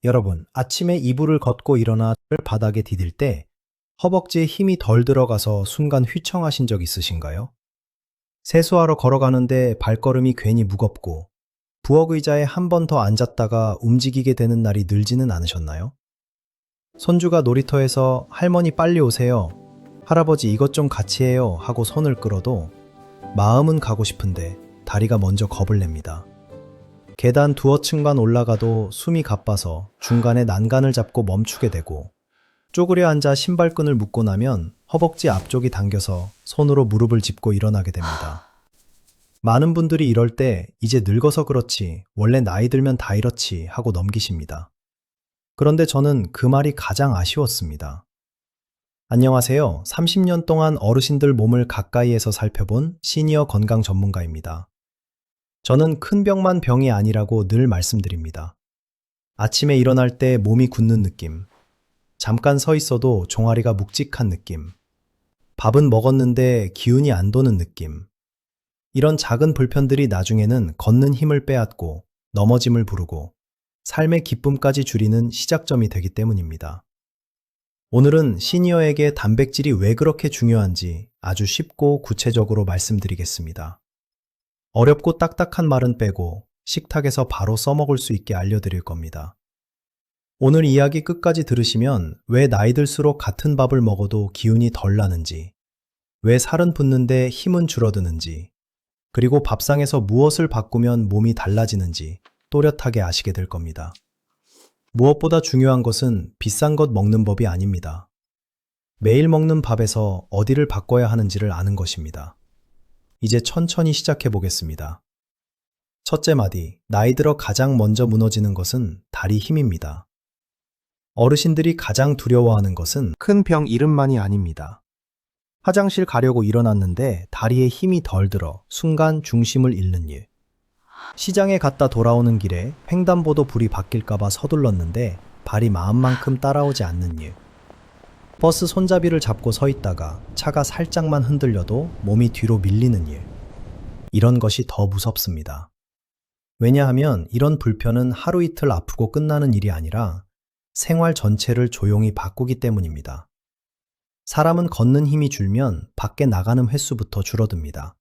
여러분, 아침에 이불을 걷고 일어나 바닥에 디딜 때 허벅지에 힘이 덜 들어가서 순간 휘청하신 적 있으신가요? 세수하러 걸어가는데 발걸음이 괜히 무겁고 부엌 의자에 한 번 더 앉았다가 움직이게 되는 날이 늘지는 않으셨나요? 손주가 놀이터에서 할머니 빨리 오세요. 할아버지 이것 좀 같이 해요 하고 손을 끌어도 마음은 가고 싶은데 다리가 먼저 겁을 냅니다. 계단 두어 층만 올라가도 숨이 가빠서 중간에 난간을 잡고 멈추게 되고 쪼그려 앉아 신발끈을 묶고 나면 허벅지 앞쪽이 당겨서 손으로 무릎을 짚고 일어나게 됩니다. 많은 분들이 이럴 때 이제 늙어서 그렇지 원래 나이 들면 다 이렇지 하고 넘기십니다. 그런데 저는 그 말이 가장 아쉬웠습니다. 안녕하세요. 30년 동안 어르신들 몸을 가까이에서 살펴본 시니어 건강 전문가입니다. 저는 큰 병만 병이 아니라고 늘 말씀드립니다. 아침에 일어날 때 몸이 굳는 느낌, 잠깐 서 있어도 종아리가 묵직한 느낌, 밥은 먹었는데 기운이 안 도는 느낌, 이런 작은 불편들이 나중에는 걷는 힘을 빼앗고 넘어짐을 부르고 삶의 기쁨까지 줄이는 시작점이 되기 때문입니다. 오늘은 시니어에게 단백질이 왜 그렇게 중요한지 아주 쉽고 구체적으로 말씀드리겠습니다. 어렵고 딱딱한 말은 빼고 식탁에서 바로 써먹을 수 있게 알려드릴 겁니다. 오늘 이야기 끝까지 들으시면 왜 나이 들수록 같은 밥을 먹어도 기운이 덜 나는지, 왜 살은 붙는데 힘은 줄어드는지, 그리고 밥상에서 무엇을 바꾸면 몸이 달라지는지 또렷하게 아시게 될 겁니다. 무엇보다 중요한 것은 비싼 것 먹는 법이 아닙니다. 매일 먹는 밥에서 어디를 바꿔야 하는지를 아는 것입니다. 이제 천천히 시작해 보겠습니다. 첫째 마디, 나이 들어 가장 먼저 무너지는 것은 다리 힘입니다. 어르신들이 가장 두려워하는 것은 큰 병 이름만이 아닙니다. 화장실 가려고 일어났는데 다리에 힘이 덜 들어 순간 중심을 잃는 일. 시장에 갔다 돌아오는 길에 횡단보도 불이 바뀔까봐 서둘렀는데 발이 마음만큼 따라오지 않는 일. 버스 손잡이를 잡고 서 있다가 차가 살짝만 흔들려도 몸이 뒤로 밀리는 일. 이런 것이 더 무섭습니다. 왜냐하면 이런 불편은 하루 이틀 아프고 끝나는 일이 아니라 생활 전체를 조용히 바꾸기 때문입니다. 사람은 걷는 힘이 줄면 밖에 나가는 횟수부터 줄어듭니다.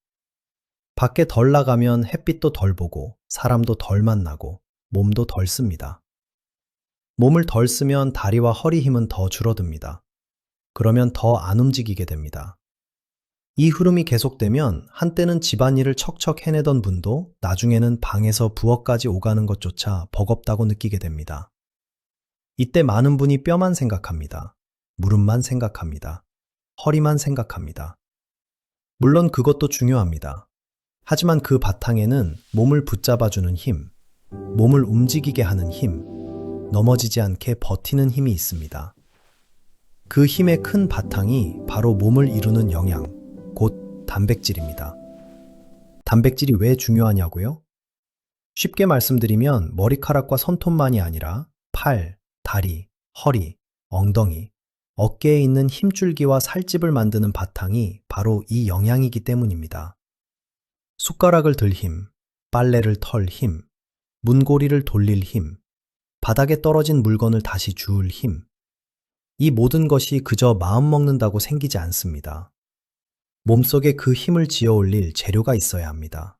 밖에 덜 나가면 햇빛도 덜 보고 사람도 덜 만나고 몸도 덜 씁니다. 몸을 덜 쓰면 다리와 허리 힘은 더 줄어듭니다. 그러면 더 안 움직이게 됩니다. 이 흐름이 계속되면 한때는 집안일을 척척 해내던 분도 나중에는 방에서 부엌까지 오가는 것조차 버겁다고 느끼게 됩니다. 이때 많은 분이 뼈만 생각합니다. 무릎만 생각합니다. 허리만 생각합니다. 물론 그것도 중요합니다. 하지만 그 바탕에는 몸을 붙잡아주는 힘, 몸을 움직이게 하는 힘, 넘어지지 않게 버티는 힘이 있습니다. 그 힘의 큰 바탕이 바로 몸을 이루는 영양, 곧 단백질입니다. 단백질이 왜 중요하냐고요? 쉽게 말씀드리면 머리카락과 손톱만이 아니라 팔, 다리, 허리, 엉덩이, 어깨에 있는 힘줄기와 살집을 만드는 바탕이 바로 이 영양이기 때문입니다. 숟가락을 들 힘, 빨래를 털 힘, 문고리를 돌릴 힘, 바닥에 떨어진 물건을 다시 주울 힘, 이 모든 것이 그저 마음 먹는다고 생기지 않습니다. 몸속에 그 힘을 지어 올릴 재료가 있어야 합니다.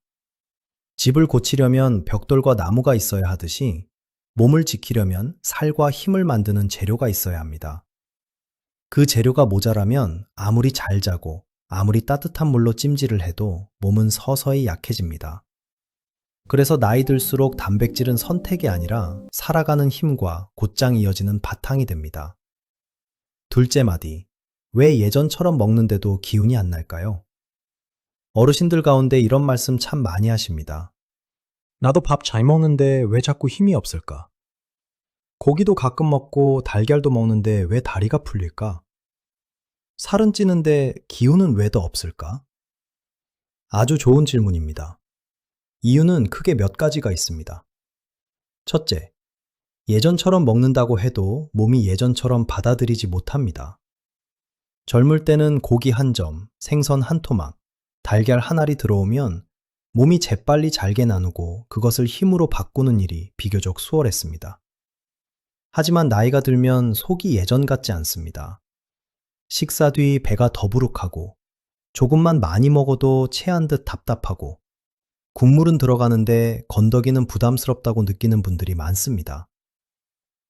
집을 고치려면 벽돌과 나무가 있어야 하듯이 몸을 지키려면 살과 힘을 만드는 재료가 있어야 합니다. 그 재료가 모자라면 아무리 잘 자고 아무리 따뜻한 물로 찜질을 해도 몸은 서서히 약해집니다. 그래서 나이 들수록 단백질은 선택이 아니라 살아가는 힘과 곧장 이어지는 바탕이 됩니다. 둘째 마디, 왜 예전처럼 먹는데도 기운이 안 날까요? 어르신들 가운데 이런 말씀 참 많이 하십니다. 나도 밥 잘 먹는데 왜 자꾸 힘이 없을까? 고기도 가끔 먹고 달걀도 먹는데 왜 다리가 풀릴까? 살은 찌는데 기운은 왜 더 없을까? 아주 좋은 질문입니다. 이유는 크게 몇 가지가 있습니다. 첫째, 예전처럼 먹는다고 해도 몸이 예전처럼 받아들이지 못합니다. 젊을 때는 고기 한 점, 생선 한 토막, 달걀 한 알이 들어오면 몸이 재빨리 잘게 나누고 그것을 힘으로 바꾸는 일이 비교적 수월했습니다. 하지만 나이가 들면 속이 예전 같지 않습니다. 식사 뒤 배가 더부룩하고 조금만 많이 먹어도 체한 듯 답답하고 국물은 들어가는데 건더기는 부담스럽다고 느끼는 분들이 많습니다.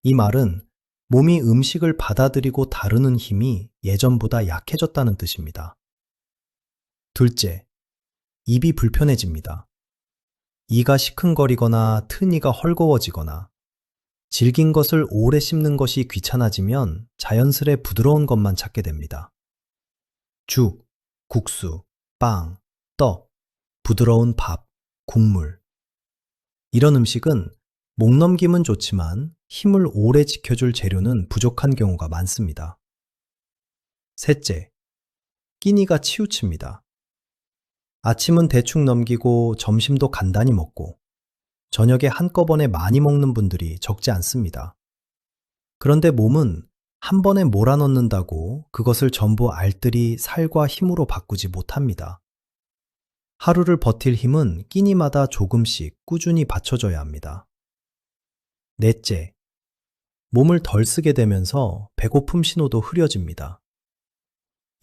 이 말은 몸이 음식을 받아들이고 다루는 힘이 예전보다 약해졌다는 뜻입니다. 둘째, 입이 불편해집니다. 이가 시큰거리거나 트니가 헐거워지거나 질긴 것을 오래 씹는 것이 귀찮아지면 자연스레 부드러운 것만 찾게 됩니다. 죽, 국수, 빵, 떡, 부드러운 밥, 국물. 이런 음식은 목 넘김은 좋지만 힘을 오래 지켜줄 재료는 부족한 경우가 많습니다. 셋째, 끼니가 치우칩니다. 아침은 대충 넘기고 점심도 간단히 먹고 저녁에 한꺼번에 많이 먹는 분들이 적지 않습니다. 그런데 몸은 한 번에 몰아넣는다고 그것을 전부 알뜰히 살과 힘으로 바꾸지 못합니다. 하루를 버틸 힘은 끼니마다 조금씩 꾸준히 받쳐줘야 합니다. 넷째, 몸을 덜 쓰게 되면서 배고픔 신호도 흐려집니다.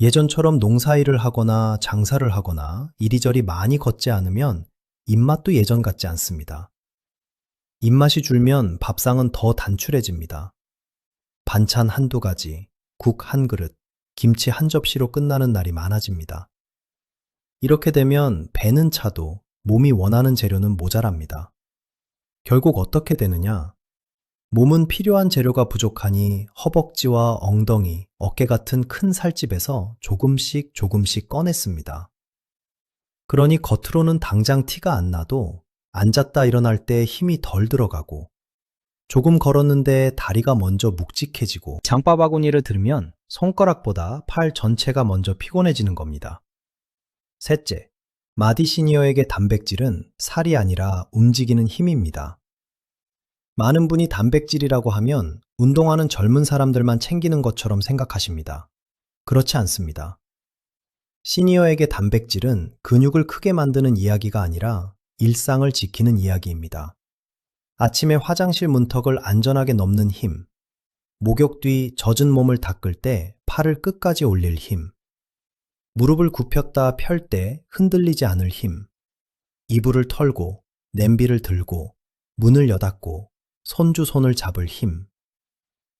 예전처럼 농사일을 하거나 장사를 하거나 이리저리 많이 걷지 않으면 입맛도 예전 같지 않습니다. 입맛이 줄면 밥상은 더 단출해집니다. 반찬 한두 가지, 국 한 그릇, 김치 한 접시로 끝나는 날이 많아집니다. 이렇게 되면 배는 차도 몸이 원하는 재료는 모자랍니다. 결국 어떻게 되느냐? 몸은 필요한 재료가 부족하니 허벅지와 엉덩이, 어깨 같은 큰 살집에서 조금씩 꺼냈습니다. 그러니 겉으로는 당장 티가 안 나도 앉았다 일어날 때 힘이 덜 들어가고 조금 걸었는데 다리가 먼저 묵직해지고 장바바구니를 들면 손가락보다 팔 전체가 먼저 피곤해지는 겁니다. 셋째, 마디 시니어에게 단백질은 살이 아니라 움직이는 힘입니다. 많은 분이 단백질이라고 하면 운동하는 젊은 사람들만 챙기는 것처럼 생각하십니다. 그렇지 않습니다. 시니어에게 단백질은 근육을 크게 만드는 이야기가 아니라 일상을 지키는 이야기입니다. 아침에 화장실 문턱을 안전하게 넘는 힘, 목욕 뒤 젖은 몸을 닦을 때 팔을 끝까지 올릴 힘, 무릎을 굽혔다 펼 때 흔들리지 않을 힘, 이불을 털고 냄비를 들고 문을 여닫고 손을 잡을 힘.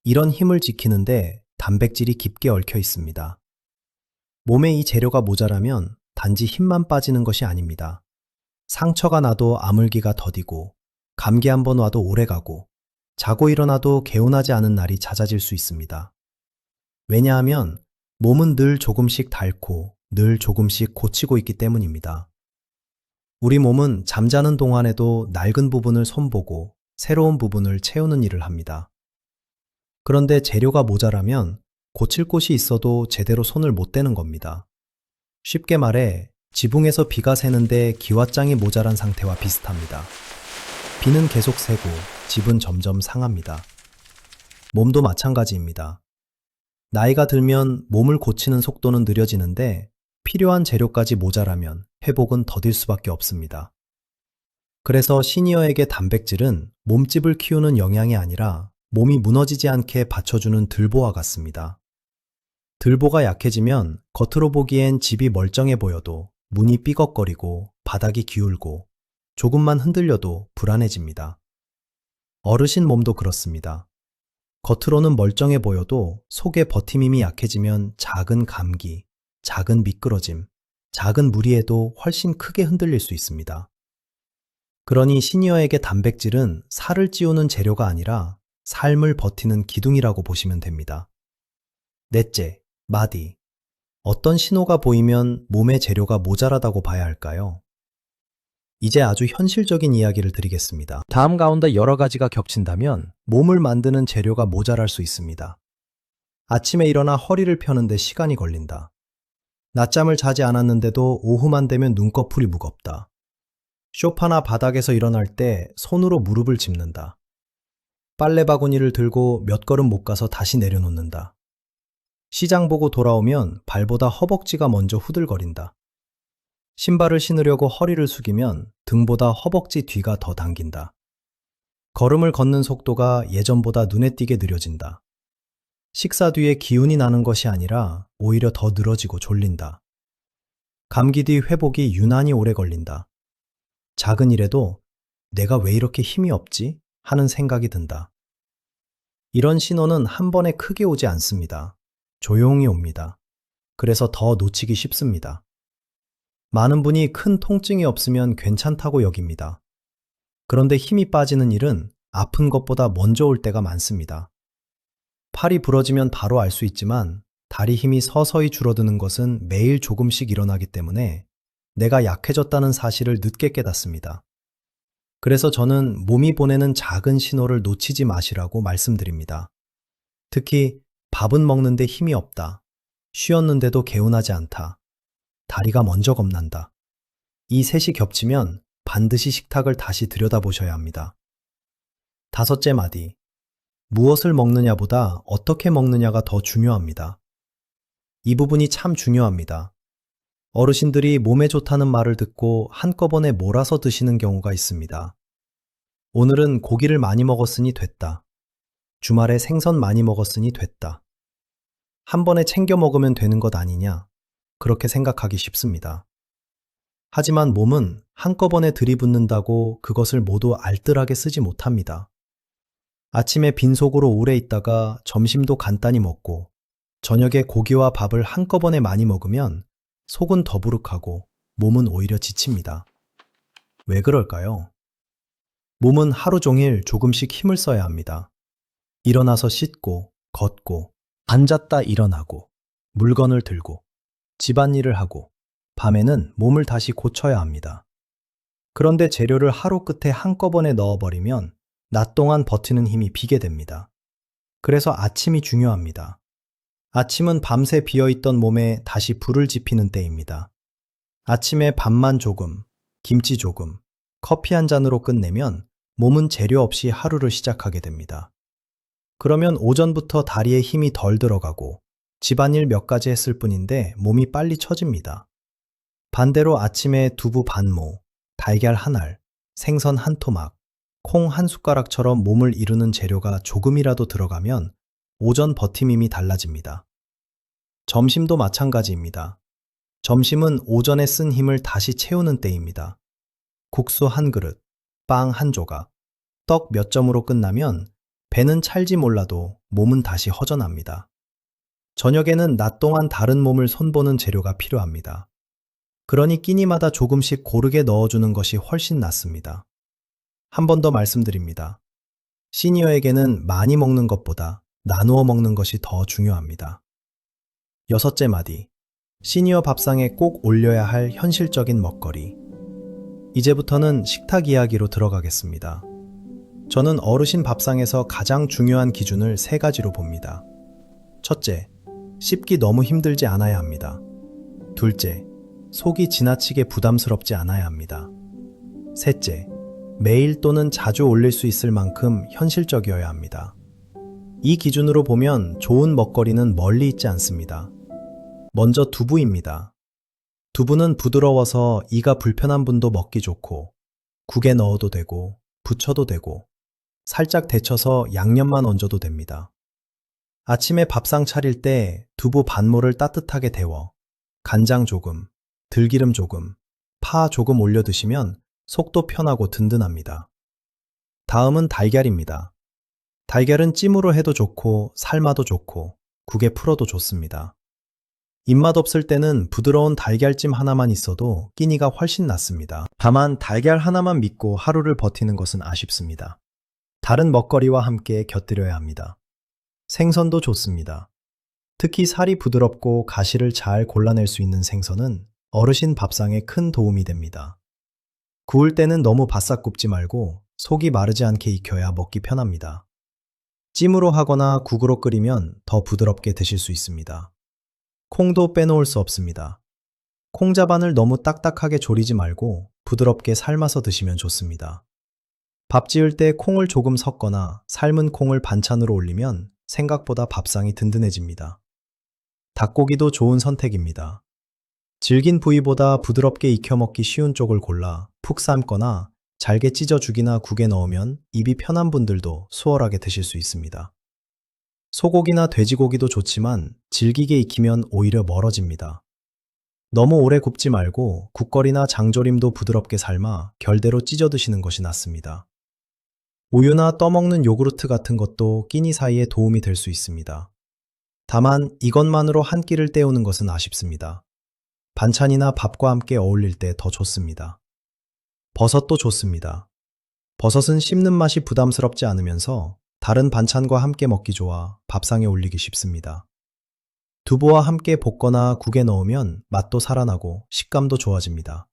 이런 힘을 지키는데 단백질이 깊게 얽혀 있습니다. 몸에 이 재료가 모자라면 단지 힘만 빠지는 것이 아닙니다. 상처가 나도 아물기가 더디고 감기 한번 와도 오래가고 자고 일어나도 개운하지 않은 날이 잦아질 수 있습니다. 왜냐하면 몸은 늘 조금씩 닳고 늘 조금씩 고치고 있기 때문입니다. 우리 몸은 잠자는 동안에도 낡은 부분을 손보고 새로운 부분을 채우는 일을 합니다. 그런데 재료가 모자라면 고칠 곳이 있어도 제대로 손을 못 대는 겁니다. 쉽게 말해 지붕에서 비가 새는데 기왓장이 모자란 상태와 비슷합니다. 비는 계속 새고 집은 점점 상합니다. 몸도 마찬가지입니다. 나이가 들면 몸을 고치는 속도는 느려지는데 필요한 재료까지 모자라면 회복은 더딜 수밖에 없습니다. 그래서 시니어에게 단백질은 몸집을 키우는 영양이 아니라 몸이 무너지지 않게 받쳐주는 들보와 같습니다. 들보가 약해지면 겉으로 보기엔 집이 멀쩡해 보여도 문이 삐걱거리고 바닥이 기울고 조금만 흔들려도 불안해집니다. 어르신 몸도 그렇습니다. 겉으로는 멀쩡해 보여도 속의 버팀힘이 약해지면 작은 감기, 작은 미끄러짐, 작은 무리에도 훨씬 크게 흔들릴 수 있습니다. 그러니 시니어에게 단백질은 살을 찌우는 재료가 아니라 삶을 버티는 기둥이라고 보시면 됩니다. 넷째, 마디. 어떤 신호가 보이면 몸의 재료가 모자라다고 봐야 할까요? 이제 아주 현실적인 이야기를 드리겠습니다. 다음 가운데 여러 가지가 겹친다면 몸을 만드는 재료가 모자랄 수 있습니다. 아침에 일어나 허리를 펴는데 시간이 걸린다. 낮잠을 자지 않았는데도 오후만 되면 눈꺼풀이 무겁다. 소파나 바닥에서 일어날 때 손으로 무릎을 짚는다. 빨래 바구니를 들고 몇 걸음 못 가서 다시 내려놓는다. 시장 보고 돌아오면 발보다 허벅지가 먼저 후들거린다. 신발을 신으려고 허리를 숙이면 등보다 허벅지 뒤가 더 당긴다. 걸음을 걷는 속도가 예전보다 눈에 띄게 느려진다. 식사 뒤에 기운이 나는 것이 아니라 오히려 더 늘어지고 졸린다. 감기 뒤 회복이 유난히 오래 걸린다. 작은 일에도 내가 왜 이렇게 힘이 없지? 하는 생각이 든다. 이런 신호는 한 번에 크게 오지 않습니다. 조용히 옵니다. 그래서 더 놓치기 쉽습니다. 많은 분이 큰 통증이 없으면 괜찮다고 여깁니다. 그런데 힘이 빠지는 일은 아픈 것보다 먼저 올 때가 많습니다. 팔이 부러지면 바로 알 수 있지만 다리 힘이 서서히 줄어드는 것은 매일 조금씩 일어나기 때문에 내가 약해졌다는 사실을 늦게 깨닫습니다. 그래서 저는 몸이 보내는 작은 신호를 놓치지 마시라고 말씀드립니다. 특히 밥은 먹는데 힘이 없다. 쉬었는데도 개운하지 않다. 다리가 먼저 겁난다. 이 셋이 겹치면 반드시 식탁을 다시 들여다보셔야 합니다. 다섯째 마디. 무엇을 먹느냐보다 어떻게 먹느냐가 더 중요합니다. 이 부분이 참 중요합니다. 어르신들이 몸에 좋다는 말을 듣고 한꺼번에 몰아서 드시는 경우가 있습니다. 오늘은 고기를 많이 먹었으니 됐다. 주말에 생선 많이 먹었으니 됐다. 한 번에 챙겨 먹으면 되는 것 아니냐? 그렇게 생각하기 쉽습니다. 하지만 몸은 한꺼번에 들이붓는다고 그것을 모두 알뜰하게 쓰지 못합니다. 아침에 빈속으로 오래 있다가 점심도 간단히 먹고 저녁에 고기와 밥을 한꺼번에 많이 먹으면 속은 더부룩하고 몸은 오히려 지칩니다. 왜 그럴까요? 몸은 하루 종일 조금씩 힘을 써야 합니다. 일어나서 씻고, 걷고, 앉았다 일어나고, 물건을 들고, 집안일을 하고, 밤에는 몸을 다시 고쳐야 합니다. 그런데 재료를 하루 끝에 한꺼번에 넣어버리면 낮 동안 버티는 힘이 비게 됩니다. 그래서 아침이 중요합니다. 아침은 밤새 비어있던 몸에 다시 불을 지피는 때입니다. 아침에 밥만 조금, 김치 조금, 커피 한 잔으로 끝내면 몸은 재료 없이 하루를 시작하게 됩니다. 그러면 오전부터 다리에 힘이 덜 들어가고 집안일 몇 가지 했을 뿐인데 몸이 빨리 처집니다. 반대로 아침에 두부 반모, 달걀 한 알, 생선 한 토막, 콩 한 숟가락처럼 몸을 이루는 재료가 조금이라도 들어가면 오전 버팀힘이 달라집니다. 점심도 마찬가지입니다. 점심은 오전에 쓴 힘을 다시 채우는 때입니다. 국수 한 그릇, 빵 한 조각, 떡 몇 점으로 끝나면 배는 찰지 몰라도 몸은 다시 허전합니다. 저녁에는 낮 동안 다른 몸을 손보는 재료가 필요합니다. 그러니 끼니마다 조금씩 고르게 넣어주는 것이 훨씬 낫습니다. 한 번 더 말씀드립니다. 시니어에게는 많이 먹는 것보다 나누어 먹는 것이 더 중요합니다. 여섯째 마디. 시니어 밥상에 꼭 올려야 할 현실적인 먹거리. 이제부터는 식탁 이야기로 들어가겠습니다. 저는 어르신 밥상에서 가장 중요한 기준을 세 가지로 봅니다. 첫째, 씹기 너무 힘들지 않아야 합니다. 둘째, 속이 지나치게 부담스럽지 않아야 합니다. 셋째, 매일 또는 자주 올릴 수 있을 만큼 현실적이어야 합니다. 이 기준으로 보면 좋은 먹거리는 멀리 있지 않습니다. 먼저 두부입니다. 두부는 부드러워서 이가 불편한 분도 먹기 좋고 국에 넣어도 되고 부쳐도 되고 살짝 데쳐서 양념만 얹어도 됩니다. 아침에 밥상 차릴 때 두부 반모를 따뜻하게 데워 간장 조금, 들기름 조금, 파 조금 올려 드시면 속도 편하고 든든합니다. 다음은 달걀입니다. 달걀은 찜으로 해도 좋고 삶아도 좋고 국에 풀어도 좋습니다. 입맛 없을 때는 부드러운 달걀찜 하나만 있어도 끼니가 훨씬 낫습니다. 다만 달걀 하나만 믿고 하루를 버티는 것은 아쉽습니다. 다른 먹거리와 함께 곁들여야 합니다. 생선도 좋습니다. 특히 살이 부드럽고 가시를 잘 골라낼 수 있는 생선은 어르신 밥상에 큰 도움이 됩니다. 구울 때는 너무 바싹 굽지 말고 속이 마르지 않게 익혀야 먹기 편합니다. 찜으로 하거나 국으로 끓이면 더 부드럽게 드실 수 있습니다. 콩도 빼놓을 수 없습니다. 콩자반을 너무 딱딱하게 졸이지 말고 부드럽게 삶아서 드시면 좋습니다. 밥 지을 때 콩을 조금 섞거나 삶은 콩을 반찬으로 올리면 생각보다 밥상이 든든해집니다. 닭고기도 좋은 선택입니다. 질긴 부위보다 부드럽게 익혀 먹기 쉬운 쪽을 골라 푹 삶거나 잘게 찢어죽이나 국에 넣으면 입이 편한 분들도 수월하게 드실 수 있습니다. 소고기나 돼지고기도 좋지만 질기게 익히면 오히려 멀어집니다. 너무 오래 굽지 말고 국거리나 장조림도 부드럽게 삶아 결대로 찢어 드시는 것이 낫습니다. 우유나 떠먹는 요구르트 같은 것도 끼니 사이에 도움이 될 수 있습니다. 다만 이것만으로 한 끼를 때우는 것은 아쉽습니다. 반찬이나 밥과 함께 어울릴 때 더 좋습니다. 버섯도 좋습니다. 버섯은 씹는 맛이 부담스럽지 않으면서 다른 반찬과 함께 먹기 좋아 밥상에 올리기 쉽습니다. 두부와 함께 볶거나 국에 넣으면 맛도 살아나고 식감도 좋아집니다.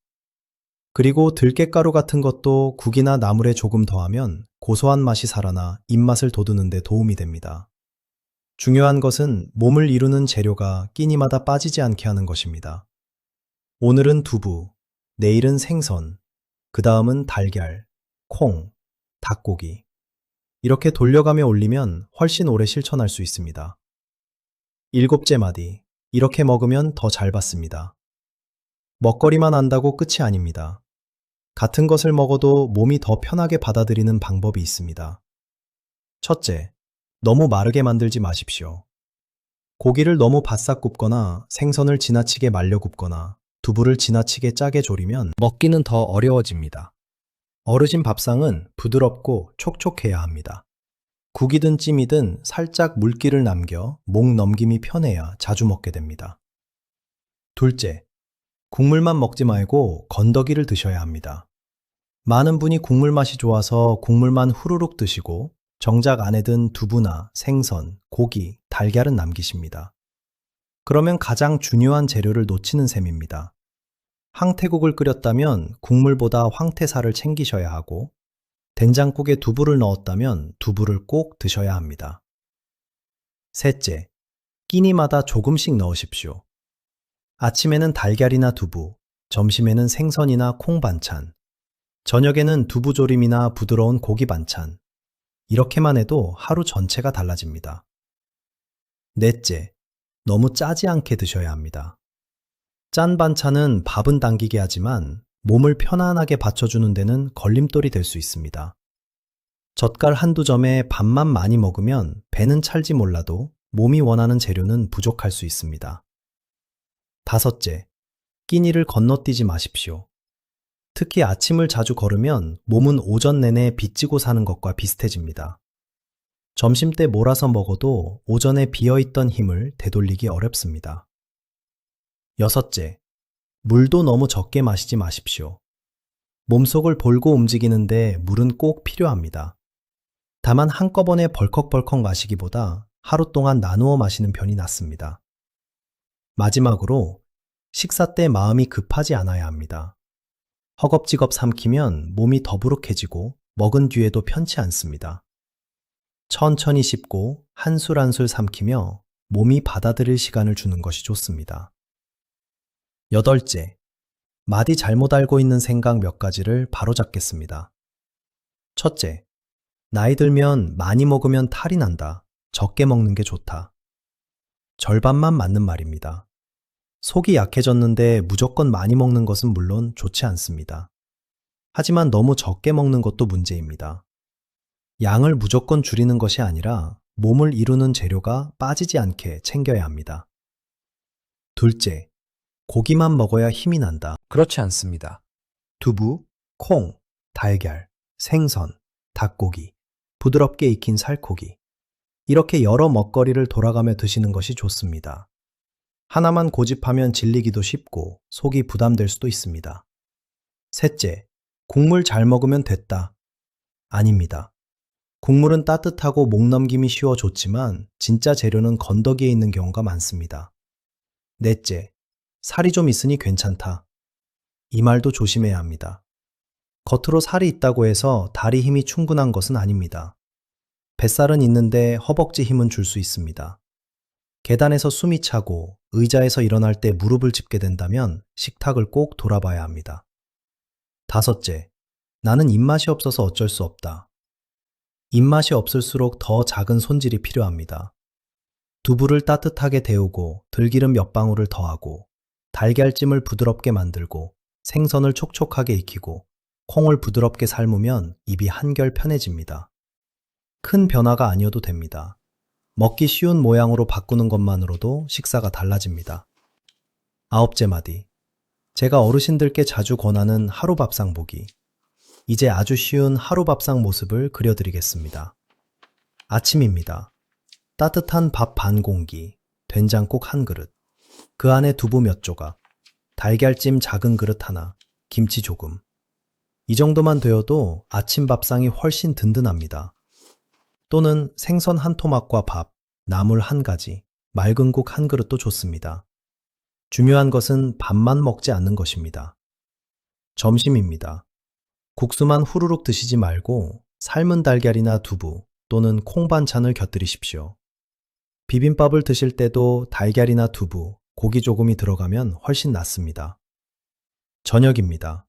그리고 들깨가루 같은 것도 국이나 나물에 조금 더하면 고소한 맛이 살아나 입맛을 돋우는 데 도움이 됩니다. 중요한 것은 몸을 이루는 재료가 끼니마다 빠지지 않게 하는 것입니다. 오늘은 두부, 내일은 생선, 그 다음은 달걀, 콩, 닭고기. 이렇게 돌려가며 올리면 훨씬 오래 실천할 수 있습니다. 일곱째 마디, 이렇게 먹으면 더 잘 받습니다. 먹거리만 안다고 끝이 아닙니다. 같은 것을 먹어도 몸이 더 편하게 받아들이는 방법이 있습니다. 첫째, 너무 마르게 만들지 마십시오. 고기를 너무 바싹 굽거나 생선을 지나치게 말려 굽거나 두부를 지나치게 짜게 졸이면 먹기는 더 어려워집니다. 어르신 밥상은 부드럽고 촉촉해야 합니다. 국이든 찜이든 살짝 물기를 남겨 목 넘김이 편해야 자주 먹게 됩니다. 둘째, 국물만 먹지 말고 건더기를 드셔야 합니다. 많은 분이 국물 맛이 좋아서 국물만 후루룩 드시고 정작 안에 든 두부나 생선, 고기, 달걀은 남기십니다. 그러면 가장 중요한 재료를 놓치는 셈입니다. 황태국을 끓였다면 국물보다 황태살을 챙기셔야 하고 된장국에 두부를 넣었다면 두부를 꼭 드셔야 합니다. 셋째, 끼니마다 조금씩 넣으십시오. 아침에는 달걀이나 두부, 점심에는 생선이나 콩 반찬, 저녁에는 두부조림이나 부드러운 고기 반찬. 이렇게만 해도 하루 전체가 달라집니다. 넷째, 너무 짜지 않게 드셔야 합니다. 짠 반찬은 밥은 당기게 하지만 몸을 편안하게 받쳐주는 데는 걸림돌이 될 수 있습니다. 젓갈 한두 점에 밥만 많이 먹으면 배는 찰지 몰라도 몸이 원하는 재료는 부족할 수 있습니다. 다섯째, 끼니를 건너뛰지 마십시오. 특히 아침을 자주 걸으면 몸은 오전 내내 빚지고 사는 것과 비슷해집니다. 점심때 몰아서 먹어도 오전에 비어있던 힘을 되돌리기 어렵습니다. 여섯째, 물도 너무 적게 마시지 마십시오. 몸속을 볼고 움직이는데 물은 꼭 필요합니다. 다만 한꺼번에 벌컥벌컥 마시기보다 하루 동안 나누어 마시는 편이 낫습니다. 마지막으로 식사 때 마음이 급하지 않아야 합니다. 허겁지겁 삼키면 몸이 더부룩해지고 먹은 뒤에도 편치 않습니다. 천천히 씹고 한 술 한 술 삼키며 몸이 받아들일 시간을 주는 것이 좋습니다. 여덟째, 마디 잘못 알고 있는 생각 몇 가지를 바로잡겠습니다. 첫째, 나이 들면 많이 먹으면 탈이 난다. 적게 먹는 게 좋다. 절반만 맞는 말입니다. 속이 약해졌는데 무조건 많이 먹는 것은 물론 좋지 않습니다. 하지만 너무 적게 먹는 것도 문제입니다. 양을 무조건 줄이는 것이 아니라 몸을 이루는 재료가 빠지지 않게 챙겨야 합니다. 둘째, 고기만 먹어야 힘이 난다. 그렇지 않습니다. 두부, 콩, 달걀, 생선, 닭고기, 부드럽게 익힌 살코기. 이렇게 여러 먹거리를 돌아가며 드시는 것이 좋습니다. 하나만 고집하면 질리기도 쉽고 속이 부담될 수도 있습니다. 셋째, 국물 잘 먹으면 됐다. 아닙니다. 국물은 따뜻하고 목 넘김이 쉬워 좋지만 진짜 재료는 건더기에 있는 경우가 많습니다. 넷째, 살이 좀 있으니 괜찮다. 이 말도 조심해야 합니다. 겉으로 살이 있다고 해서 다리 힘이 충분한 것은 아닙니다. 뱃살은 있는데 허벅지 힘은 줄 수 있습니다. 계단에서 숨이 차고 의자에서 일어날 때 무릎을 짚게 된다면 식탁을 꼭 돌아봐야 합니다. 다섯째, 나는 입맛이 없어서 어쩔 수 없다. 입맛이 없을수록 더 작은 손질이 필요합니다. 두부를 따뜻하게 데우고 들기름 몇 방울을 더하고 달걀찜을 부드럽게 만들고 생선을 촉촉하게 익히고 콩을 부드럽게 삶으면 입이 한결 편해집니다. 큰 변화가 아니어도 됩니다. 먹기 쉬운 모양으로 바꾸는 것만으로도 식사가 달라집니다. 9째 마디. 제가 어르신들께 자주 권하는 하루 밥상 보기. 이제 아주 쉬운 하루 밥상 모습을 그려드리겠습니다. 아침입니다. 따뜻한 밥 반 공기, 된장국 한 그릇, 그 안에 두부 몇 조각, 달걀찜 작은 그릇 하나, 김치 조금. 이 정도만 되어도 아침 밥상이 훨씬 든든합니다. 또는 생선 한 토막과 밥, 나물 한 가지, 맑은 국 한 그릇도 좋습니다. 중요한 것은 밥만 먹지 않는 것입니다. 점심입니다. 국수만 후루룩 드시지 말고 삶은 달걀이나 두부 또는 콩 반찬을 곁들이십시오. 비빔밥을 드실 때도 달걀이나 두부, 고기 조금이 들어가면 훨씬 낫습니다. 저녁입니다.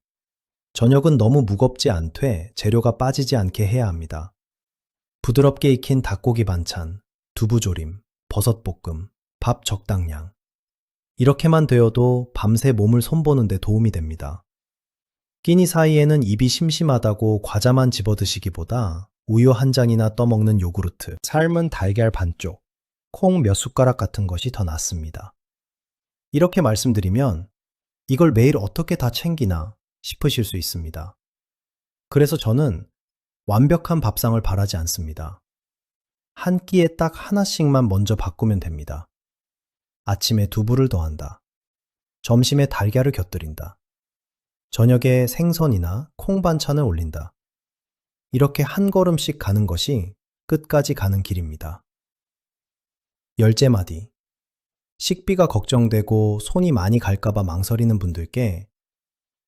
저녁은 너무 무겁지 않되 재료가 빠지지 않게 해야 합니다. 부드럽게 익힌 닭고기 반찬, 두부조림, 버섯볶음, 밥 적당량. 이렇게만 되어도 밤새 몸을 손보는 데 도움이 됩니다. 끼니 사이에는 입이 심심하다고 과자만 집어 드시기보다 우유 한 잔이나 떠먹는 요구르트, 삶은 달걀 반쪽, 콩 몇 숟가락 같은 것이 더 낫습니다. 이렇게 말씀드리면 이걸 매일 어떻게 다 챙기나 싶으실 수 있습니다. 그래서 저는 완벽한 밥상을 바라지 않습니다. 한 끼에 딱 하나씩만 먼저 바꾸면 됩니다. 아침에 두부를 더한다. 점심에 달걀을 곁들인다. 저녁에 생선이나 콩 반찬을 올린다. 이렇게 한 걸음씩 가는 것이 끝까지 가는 길입니다. 10째 마디. 식비가 걱정되고 손이 많이 갈까봐 망설이는 분들께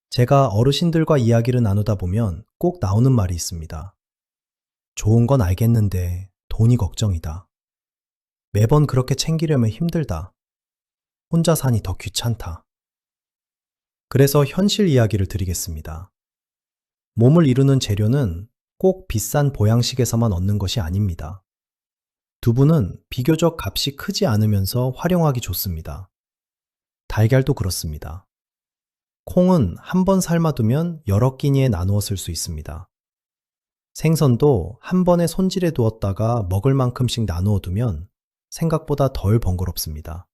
제가 어르신들과 이야기를 나누다 보면 꼭 나오는 말이 있습니다. 좋은 건 알겠는데 돈이 걱정이다. 매번 그렇게 챙기려면 힘들다. 혼자 사니 더 귀찮다. 그래서 현실 이야기를 드리겠습니다. 몸을 이루는 재료는 꼭 비싼 보양식에서만 얻는 것이 아닙니다. 두부는 비교적 값이 크지 않으면서 활용하기 좋습니다. 달걀도 그렇습니다. 콩은 한 번 삶아두면 여러 끼니에 나누어 쓸 수 있습니다. 생선도 한 번에 손질해 두었다가 먹을 만큼씩 나누어 두면 생각보다 덜 번거롭습니다.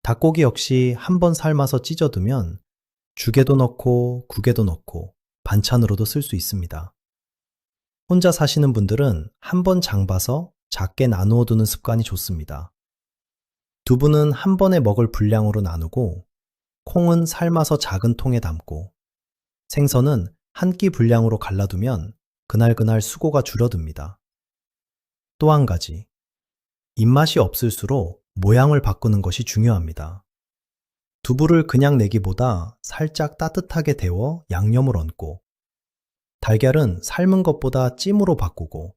닭고기 역시 한 번 삶아서 찢어두면 죽에도 넣고 국에도 넣고 반찬으로도 쓸 수 있습니다. 혼자 사시는 분들은 한 번 장봐서 작게 나누어 두는 습관이 좋습니다. 두부는 한 번에 먹을 분량으로 나누고 콩은 삶아서 작은 통에 담고 생선은 한 끼 분량으로 갈라두면 그날그날 수고가 줄어듭니다. 또 한 가지, 입맛이 없을수록 모양을 바꾸는 것이 중요합니다. 두부를 그냥 내기보다 살짝 따뜻하게 데워 양념을 얹고 달걀은 삶은 것보다 찜으로 바꾸고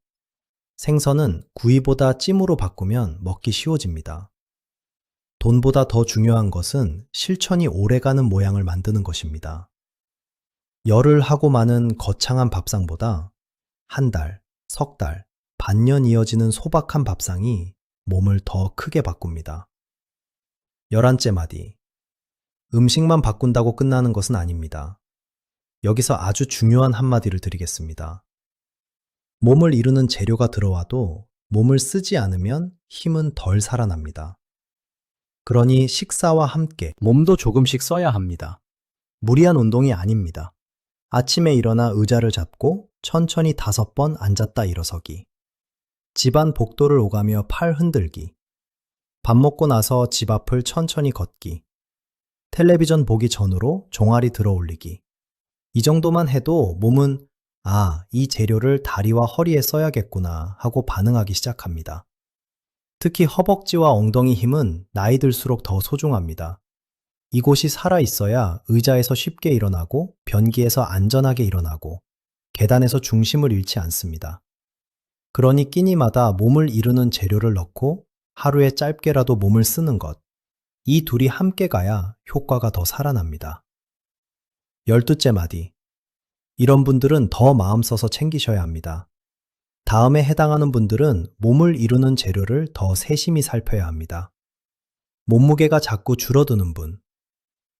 생선은 구이보다 찜으로 바꾸면 먹기 쉬워집니다. 돈보다 더 중요한 것은 실천이 오래가는 모양을 만드는 것입니다. 열을 하고 마는 거창한 밥상보다 한 달, 석 달, 반년 이어지는 소박한 밥상이 몸을 더 크게 바꿉니다. 11째 마디. 음식만 바꾼다고 끝나는 것은 아닙니다. 여기서 아주 중요한 한마디를 드리겠습니다. 몸을 이루는 재료가 들어와도 몸을 쓰지 않으면 힘은 덜 살아납니다. 그러니 식사와 함께 몸도 조금씩 써야 합니다. 무리한 운동이 아닙니다. 아침에 일어나 의자를 잡고 천천히 5번 앉았다 일어서기. 집안 복도를 오가며 팔 흔들기. 밥 먹고 나서 집 앞을 천천히 걷기. 텔레비전 보기 전으로 종아리 들어 올리기. 이 정도만 해도 몸은 이 재료를 다리와 허리에 써야겠구나 하고 반응하기 시작합니다. 특히 허벅지와 엉덩이 힘은 나이 들수록 더 소중합니다. 이곳이 살아있어야 의자에서 쉽게 일어나고 변기에서 안전하게 일어나고 계단에서 중심을 잃지 않습니다. 그러니 끼니마다 몸을 이루는 재료를 넣고 하루에 짧게라도 몸을 쓰는 것. 이 둘이 함께 가야 효과가 더 살아납니다. 12째 마디. 이런 분들은 더 마음 써서 챙기셔야 합니다. 다음에 해당하는 분들은 몸을 이루는 재료를 더 세심히 살펴야 합니다. 몸무게가 자꾸 줄어드는 분,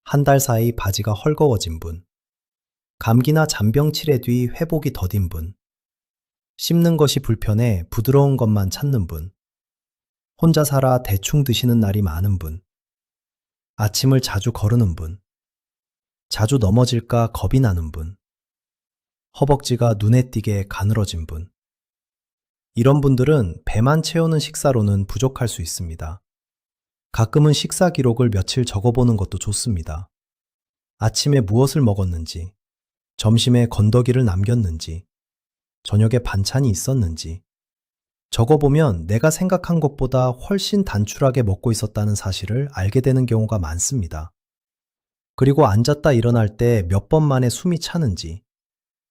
한 달 사이 바지가 헐거워진 분, 감기나 잔병 치레 뒤 회복이 더딘 분, 씹는 것이 불편해 부드러운 것만 찾는 분, 혼자 살아 대충 드시는 날이 많은 분, 아침을 자주 거르는 분, 자주 넘어질까 겁이 나는 분, 허벅지가 눈에 띄게 가늘어진 분. 이런 분들은 배만 채우는 식사로는 부족할 수 있습니다. 가끔은 식사 기록을 며칠 적어보는 것도 좋습니다. 아침에 무엇을 먹었는지, 점심에 건더기를 남겼는지, 저녁에 반찬이 있었는지, 적어보면 내가 생각한 것보다 훨씬 단출하게 먹고 있었다는 사실을 알게 되는 경우가 많습니다. 그리고 앉았다 일어날 때 몇 번 만에 숨이 차는지,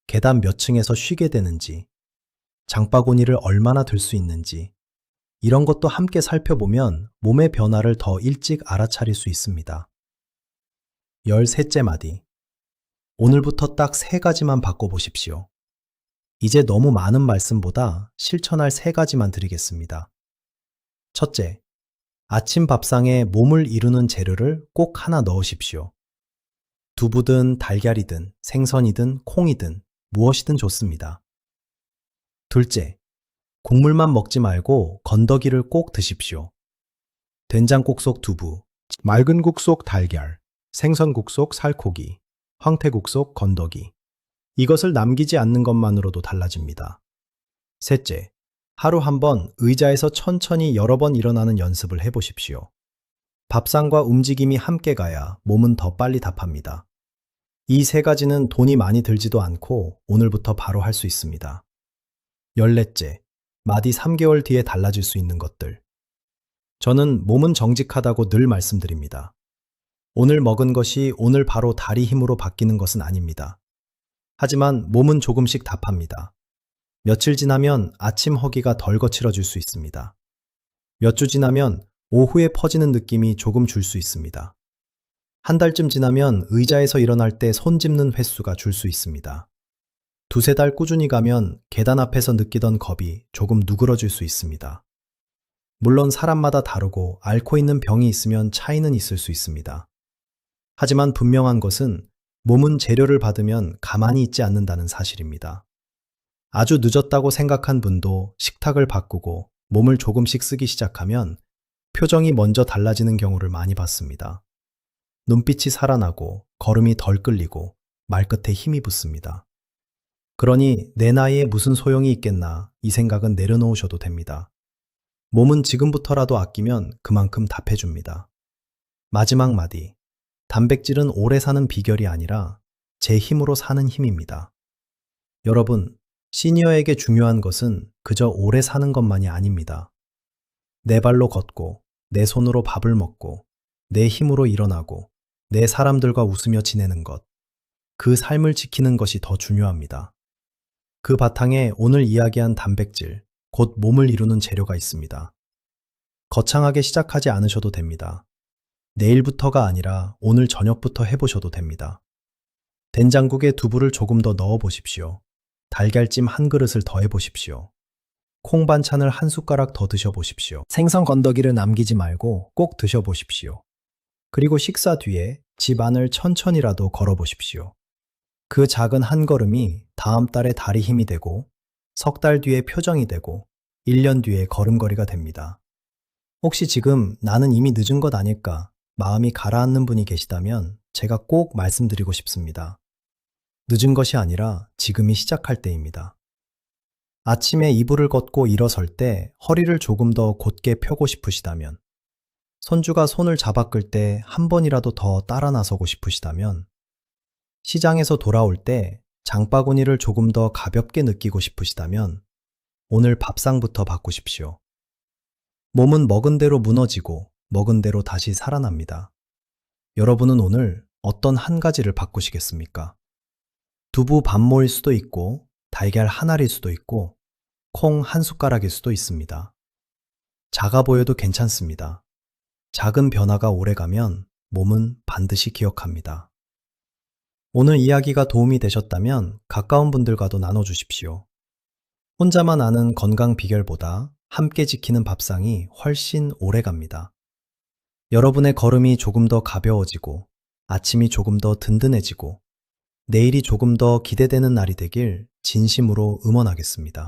계단 몇 층에서 쉬게 되는지, 장바구니를 얼마나 들 수 있는지, 이런 것도 함께 살펴보면 몸의 변화를 더 일찍 알아차릴 수 있습니다. 13째 마디. 오늘부터 딱 3가지만 바꿔보십시오. 이제 너무 많은 말씀보다 실천할 3가지만 드리겠습니다. 첫째, 아침 밥상에 몸을 이루는 재료를 꼭 하나 넣으십시오. 두부든 달걀이든 생선이든 콩이든 무엇이든 좋습니다. 둘째, 국물만 먹지 말고 건더기를 꼭 드십시오. 된장국 속 두부, 맑은 국 속 달걀, 생선국 속 살코기, 황태국 속 건더기. 이것을 남기지 않는 것만으로도 달라집니다. 셋째, 하루 한 번 의자에서 천천히 여러 번 일어나는 연습을 해보십시오. 밥상과 움직임이 함께 가야 몸은 더 빨리 답합니다. 이 3가지는 돈이 많이 들지도 않고 오늘부터 바로 할 수 있습니다. 14째, 마디 3개월 뒤에 달라질 수 있는 것들. 저는 몸은 정직하다고 늘 말씀드립니다. 오늘 먹은 것이 오늘 바로 다리 힘으로 바뀌는 것은 아닙니다. 하지만 몸은 조금씩 답합니다. 며칠 지나면 아침 허기가 덜 거칠어질 수 있습니다. 몇 주 지나면 오후에 퍼지는 느낌이 조금 줄 수 있습니다. 한 달쯤 지나면 의자에서 일어날 때 손 짚는 횟수가 줄 수 있습니다. 2~3달 꾸준히 가면 계단 앞에서 느끼던 겁이 조금 누그러질 수 있습니다. 물론 사람마다 다르고 앓고 있는 병이 있으면 차이는 있을 수 있습니다. 하지만 분명한 것은 몸은 재료를 받으면 가만히 있지 않는다는 사실입니다. 아주 늦었다고 생각한 분도 식탁을 바꾸고 몸을 조금씩 쓰기 시작하면 표정이 먼저 달라지는 경우를 많이 봤습니다. 눈빛이 살아나고 걸음이 덜 끌리고 말끝에 힘이 붙습니다. 그러니 내 나이에 무슨 소용이 있겠나 이 생각은 내려놓으셔도 됩니다. 몸은 지금부터라도 아끼면 그만큼 답해줍니다. 마지막 마디. 단백질은 오래 사는 비결이 아니라 제 힘으로 사는 힘입니다. 여러분, 시니어에게 중요한 것은 그저 오래 사는 것만이 아닙니다. 내 발로 걷고, 내 손으로 밥을 먹고, 내 힘으로 일어나고, 내 사람들과 웃으며 지내는 것. 그 삶을 지키는 것이 더 중요합니다. 그 바탕에 오늘 이야기한 단백질, 곧 몸을 이루는 재료가 있습니다. 거창하게 시작하지 않으셔도 됩니다. 내일부터가 아니라 오늘 저녁부터 해보셔도 됩니다. 된장국에 두부를 조금 더 넣어보십시오. 달걀찜 한 그릇을 더 해보십시오. 콩 반찬을 한 숟가락 더 드셔보십시오. 생선 건더기를 남기지 말고 꼭 드셔보십시오. 그리고 식사 뒤에 집 안을 천천히라도 걸어보십시오. 그 작은 한 걸음이 다음 달에 다리 힘이 되고, 석 달 뒤에 표정이 되고, 1년 뒤에 걸음걸이가 됩니다. 혹시 지금 나는 이미 늦은 것 아닐까 마음이 가라앉는 분이 계시다면 제가 꼭 말씀드리고 싶습니다. 늦은 것이 아니라 지금이 시작할 때입니다. 아침에 이불을 걷고 일어설 때 허리를 조금 더 곧게 펴고 싶으시다면, 손주가 손을 잡아 끌 때 한 번이라도 더 따라 나서고 싶으시다면, 시장에서 돌아올 때 장바구니를 조금 더 가볍게 느끼고 싶으시다면 오늘 밥상부터 바꾸십시오. 몸은 먹은 대로 무너지고 먹은 대로 다시 살아납니다. 여러분은 오늘 어떤 한 가지를 바꾸시겠습니까? 두부 반모일 수도 있고 달걀 한 알일 수도 있고 콩 한 숟가락일 수도 있습니다. 작아 보여도 괜찮습니다. 작은 변화가 오래가면 몸은 반드시 기억합니다. 오늘 이야기가 도움이 되셨다면 가까운 분들과도 나눠주십시오. 혼자만 아는 건강 비결보다 함께 지키는 밥상이 훨씬 오래 갑니다. 여러분의 걸음이 조금 더 가벼워지고 아침이 조금 더 든든해지고 내일이 조금 더 기대되는 날이 되길 진심으로 응원하겠습니다.